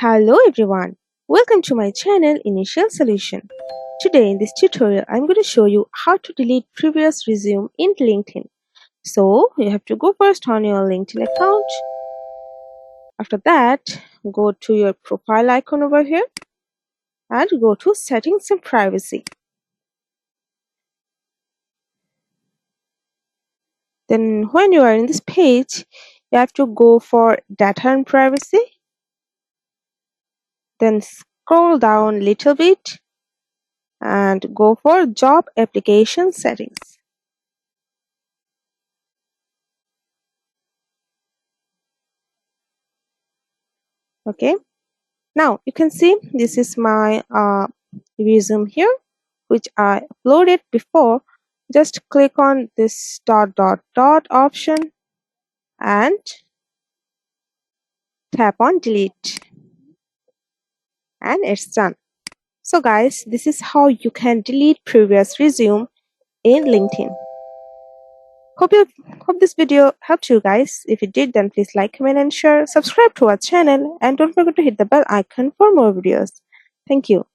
Hello everyone, welcome to my channel Initial Solution. Today in this tutorial I'm going to show you how to delete previous resume in LinkedIn. So you have to go first on your LinkedIn account. After that, go to your profile icon over here and go to settings and privacy. Then when you are in this page, you have to go for data and privacy. Then scroll down a little bit and go for job application settings. Okay, now you can see this is my resume here, which I uploaded before. Just click on this dot option and tap on delete, and it's done. So guys, this is how you can delete previous resume in LinkedIn. Hope this video helped you guys. If it did, then please like, comment and share. Subscribe to our channel and don't forget to hit the bell icon for more videos. Thank you.